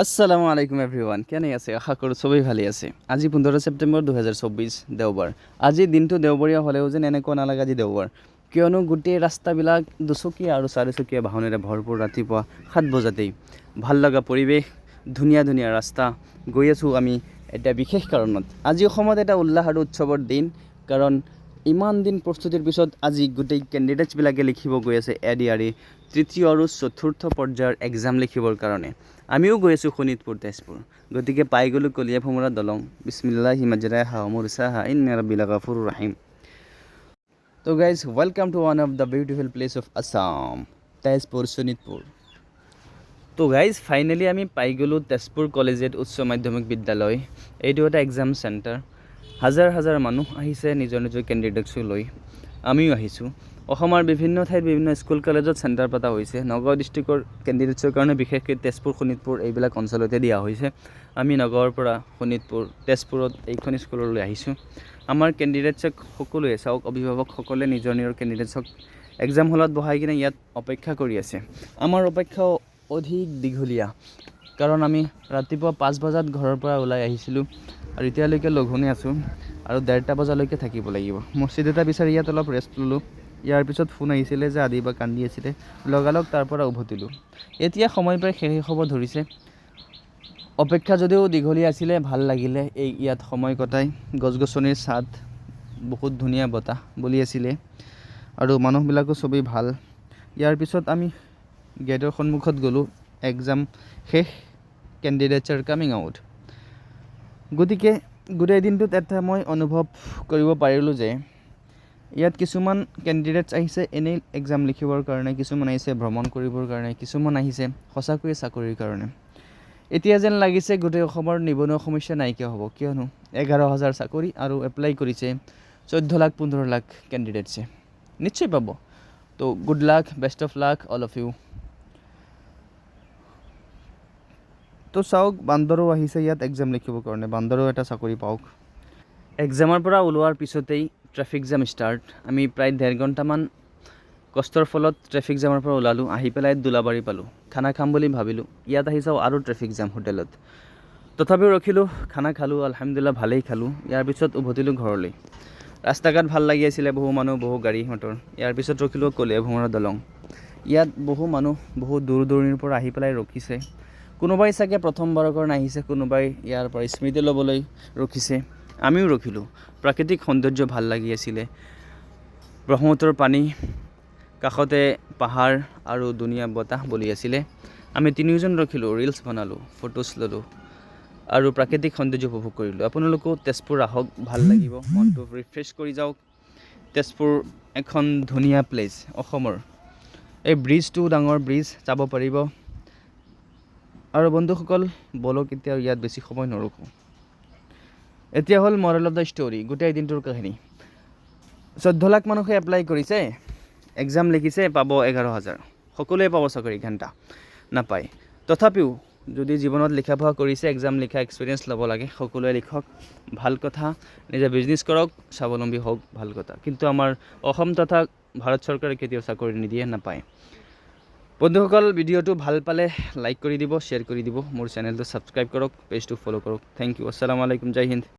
আসসালামু আলাইকুম এভৰিওয়ান, কেনে আছে? আশা কৰোঁ সবেই ভালে আছে। আজি 15 ছেপ্টেম্বৰ 2024 দেওবাৰ। আজিৰ দিনটো দেওবৰীয়া হ'লেও যেন এনেকুৱা নালাগে আজি দেওবাৰ, কিয়নো গোটেই ৰাস্তাবিলাক দুচকীয়া আৰু চাৰিচকীয়া বাহনেৰে ভৰপূৰ। ৰাতিপুৱা 7 বজাতেই ভাল লগা পৰিৱেশ, ধুনীয়া ধুনীয়া ৰাস্তা। গৈ আছোঁ আমি এটা বিশেষ কাৰণত। আজি অসমত এটা উল্লাস আৰু উৎসৱৰ দিন, কাৰণ ইমান দিন প্ৰস্তুতিৰ পিছত আজি গোটেই কেণ্ডিডেটছবিলাকে লিখিব গৈ আছে এডিআৰই তৃতীয় আৰু চতুৰ্থ পৰ্যায়ৰ এক্সাম লিখিবৰ কাৰণে। আমিও গৈ আছোঁ শোণিতপুৰ, তেজপুৰ। গতিকে পাই গ'লোঁ কলীয়া ভোমোৰা দলং। বিসমিল্লাহি মাজৰাহা মুৰসাহা ইন্না ৰাব্বিল গাফুৰুৰ ৰাহিম। তো guys, welcome to one of the beautiful place of Assam, Tezpur, Sonitpur. তো গাইজ, ফাইনেলি আমি পাই গ'লোঁ তেজপুৰ কলেজিয়েট উচ্চ মাধ্যমিক বিদ্যালয়। এইটো এটা এক্সাম চেণ্টাৰ। হাজাৰ হাজাৰ মানুহ আহিছে নিজৰ নিজৰ কেণ্ডিডেটছক লৈ। আমিও আহিছোঁ। অসমৰ বিভিন্ন ঠাইত বিভিন্ন স্কুল কলেজত চেণ্টাৰ পতা হৈছে। নগাঁও ডিষ্ট্ৰিক্টৰ কেণ্ডিডেটছৰ কাৰণে বিশেষকৈ তেজপুৰ, শোণিতপুৰ এইবিলাক অঞ্চলতে দিয়া হৈছে। আমি নগাঁৱৰ পৰা শোণিতপুৰ, তেজপুৰত এইখন স্কুললৈ আহিছোঁ। আমাৰ কেণ্ডিডেটছক সকলোৱে চাওক, অভিভাৱকসকলে নিজৰ নিজৰ কেণ্ডিডেটছক এক্সাম হলত বহাই কিনে ইয়াত অপেক্ষা কৰি আছে। আমাৰ অপেক্ষাও অধিক দীঘলীয়া, কাৰণ আমি ৰাতিপুৱা 5 বজাত ঘৰৰ পৰা ওলাই আহিছিলোঁ আৰু এতিয়ালৈকে লঘোণে আছোঁ আৰু 1:30 বজালৈকে থাকিব লাগিব। মছজিদ এটা বিচাৰি ইয়াত অলপ ৰেষ্ট ল'লোঁ। ইয়াৰ পিছত ফোন আহিছিলে যে আদি বা কান্দি আছিলে, লগালগ তাৰ পৰা উভতিলোঁ। এতিয়া সময় প্ৰায় শেষ হ'ব ধৰিছে। অপেক্ষা যদিও দীঘলীয়া আছিলে, ভাল লাগিলে এই ইয়াত সময় কটাই। গছ গছনিৰ ছাদ, বহুত ধুনীয়া বতাহ বলি আছিলে আৰু মানুহবিলাকো চবেই ভাল। ইয়াৰ পিছত আমি গেটৰ সন্মুখত গ'লোঁ। এক্সাম শেষ, কেণ্ডিডেটছ আৰ কামিং আউট। গতিকে গোটেই দিনটোত এটা মই অনুভৱ কৰিব পাৰিলোঁ যে ইয়াত কিছুমান কেণ্ডিডেটছ আহিছে এনেই এক্সাম লিখিবৰ কাৰণে, কিছুমান আহিছে ভ্ৰমণ কৰিবৰ কাৰণে, কিছুমান আহিছে সঁচাকৈয়ে চাকৰিৰ কাৰণে। এতিয়া যেন লাগিছে গোটেই অসমৰ নিবনুৱা সমস্যা নাইকিয়া হ'ব, কিয়নো 11,000 চাকৰি আৰু এপ্লাই কৰিছে 14 লাখ 15 লাখ কেণ্ডিডেটছে। নিশ্চয় পাব। তো good luck, best of luck all of you. তো চাওক, বান্দৰো আহিছে ইয়াত এক্সাম লিখিবৰ কাৰণে, বান্দৰেও এটা চাকৰি পাওক। এক্সামৰ পৰা ওলোৱাৰ পিছতেই ট্ৰেফিক জাম ষ্টাৰ্ট। আমি প্ৰায় 1.5 ঘণ্টামান কষ্টৰ ফলত ট্ৰেফিক জামৰ পৰা ওলালোঁ। আহি পেলাই দোলাবাৰী পালোঁ। খানা খাম বুলি ভাবিলোঁ, ইয়াত আহি চাওঁ আৰু ট্ৰেফিক জাম হোটেলত। তথাপিও ৰখিলোঁ, খানা খালোঁ, আলহামদুলিল্লাহ ভালেই খালোঁ। ইয়াৰ পিছত উভতিলোঁ ঘৰলৈ। ৰাস্তা ঘাট ভাল লাগি আছিলে, বহু মানুহ, বহু গাড়ী মটৰ। ইয়াৰ পিছত ৰখিলোঁ কলীয়া ভোমোৰা দলং। ইয়াত বহু মানুহ বহু দূৰ দূৰণিৰ পৰা আহি পেলাই ৰখিছে। কোনোবাই চাগে প্ৰথমবাৰৰ কাৰণে আহিছে, কোনোবাই ইয়াৰ পৰা স্মৃতি ল'বলৈ ৰখিছে। আমিও ৰখিলোঁ। প্ৰাকৃতিক সৌন্দৰ্য ভাল লাগি আছিলে। ব্ৰহ্মপুত্ৰৰ পানী, কাষতে পাহাৰ আৰু ধুনীয়া বতাহ বলি আছিলে। আমি তিনিওজন ৰখিলোঁ, ৰিলছ বনালোঁ, ফটোজ ল'লোঁ আৰু প্ৰাকৃতিক সৌন্দৰ্য উপভোগ কৰিলোঁ। আপোনালোকেও তেজপুৰ আহক, ভাল লাগিব, মনটো ৰিফ্ৰেছ কৰি যাওক। তেজপুৰ এখন ধুনীয়া প্লেচ অসমৰ। এই ব্ৰিজটো ডাঙৰ ব্ৰিজ, যাব পাৰিব। আৰু বন্ধুসকল, বলক এতিয়া ইয়াত বেছি সময় নৰখোঁ। এতিয়া হ'ল মৰেল অফ দ্য ষ্টৰী, গোটেই দিনটোৰ কাহিনী। 14 লাখ মানুহে এপ্লাই কৰিছে, এক্সাম লিখিছে, পাব 11,000। সকলোৱে পাব চাকৰি, ঘণ্টা নাপায়। তথাপিও যদি জীৱনত লিখা পঢ়া কৰিছে, এক্সাম লিখা এক্সপিৰিয়েঞ্চ ল'ব লাগে। সকলোৱে লিখক, ভাল কথা। নিজে বিজনেছ কৰক, স্বাৱলম্বী হওক, ভাল কথা। কিন্তু আমাৰ অসম তথা ভাৰত চৰকাৰে কেতিয়াও চাকৰি নিদিয়ে, নাপায়। বন্ধুসকল, ভিডিঅ'টো ভাল পালে লাইক কৰি দিব, শ্বেয়াৰ কৰি দিব। মোৰ চেনেলটো ছাবস্ক্ৰাইব কৰক, পেজটো ফ'ল' কৰক। Thank you. আসসালামু আলাইকুম, জয় হিন্দ।